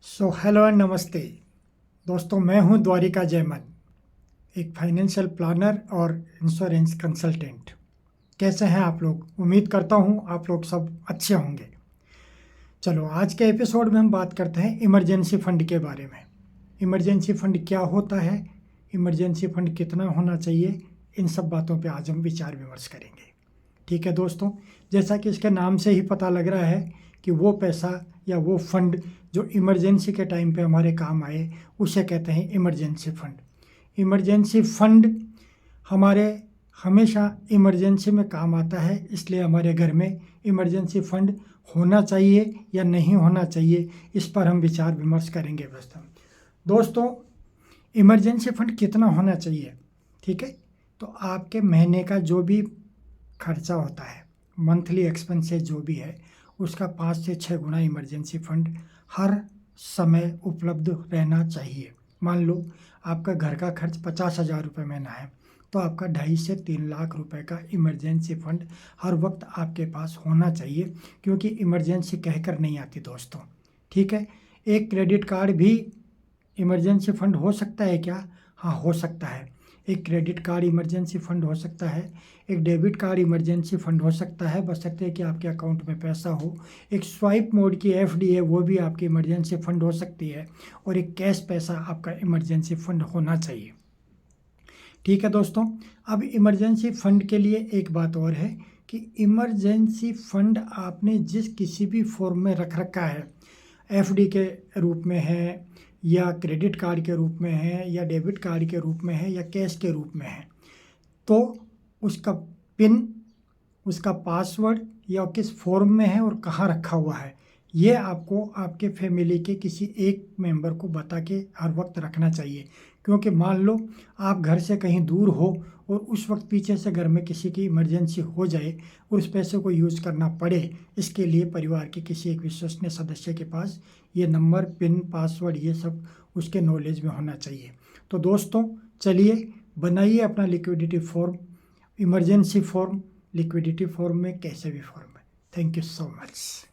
Hello and नमस्ते दोस्तों, मैं हूं द्वारिका जयमन, एक फाइनेंशियल प्लानर और इंश्योरेंस कंसल्टेंट। कैसे हैं आप लोग? उम्मीद करता हूं आप लोग सब अच्छे होंगे। चलो, आज के एपिसोड में हम बात करते हैं इमरजेंसी फंड के बारे में। इमरजेंसी फंड क्या होता है, इमरजेंसी फंड कितना होना चाहिए, इन सब बातों पे आज हम विचार विमर्श करेंगे। ठीक है दोस्तों, जैसा कि इसके नाम से ही पता लग रहा है कि वो पैसा या वो फंड जो इमरजेंसी के टाइम पे हमारे काम आए, उसे कहते हैं इमरजेंसी फंड। इमरजेंसी फंड हमारे हमेशा इमरजेंसी में काम आता है, इसलिए हमारे घर में इमरजेंसी फंड होना चाहिए या नहीं होना चाहिए, इस पर हम विचार विमर्श करेंगे। दोस्तों, इमरजेंसी फंड कितना होना चाहिए? ठीक है, तो आपके महीने का जो भी खर्चा होता है, मंथली एक्सपेंसेस जो भी है, उसका 5 से 6 गुना इमरजेंसी फंड हर समय उपलब्ध रहना चाहिए। मान लो आपका घर का खर्च 50,000 रुपये महीना है, तो आपका 2.5 से 3 लाख रुपए का इमरजेंसी फंड हर वक्त आपके पास होना चाहिए, क्योंकि इमरजेंसी कहकर नहीं आती दोस्तों। ठीक है, एक क्रेडिट कार्ड भी इमरजेंसी फंड हो सकता है क्या? हाँ, हो सकता है। एक क्रेडिट कार्ड इमरजेंसी फंड हो सकता है, एक डेबिट कार्ड इमरजेंसी फंड हो सकता है, बशर्ते कि आपके अकाउंट में पैसा हो। एक स्वाइप मोड की एफडी है, वो भी आपकी इमरजेंसी फंड हो सकती है। और एक कैश पैसा आपका इमरजेंसी फंड होना चाहिए। ठीक है दोस्तों, अब इमरजेंसी फंड के लिए एक बात और है कि इमरजेंसी फंड आपने जिस किसी भी फॉर्म में रख रखा है, एफडी के रूप में है या क्रेडिट कार्ड के रूप में है या डेबिट कार्ड के रूप में है या कैश के रूप में है, तो उसका पिन, उसका पासवर्ड या किस फॉर्म में है और कहाँ रखा हुआ है, ये आपको आपके फैमिली के किसी एक मेंबर को बता के हर वक्त रखना चाहिए। क्योंकि मान लो आप घर से कहीं दूर हो और उस वक्त पीछे से घर में किसी की इमरजेंसी हो जाए और उस पैसे को यूज़ करना पड़े, इसके लिए परिवार के किसी एक विश्वसनीय सदस्य के पास ये नंबर, पिन, पासवर्ड, ये सब उसके नॉलेज में होना चाहिए। तो दोस्तों, चलिए बनाइए अपना liquidity form, emergency form, liquidity form में, कैसे भी फॉर्म में। Thank you so much.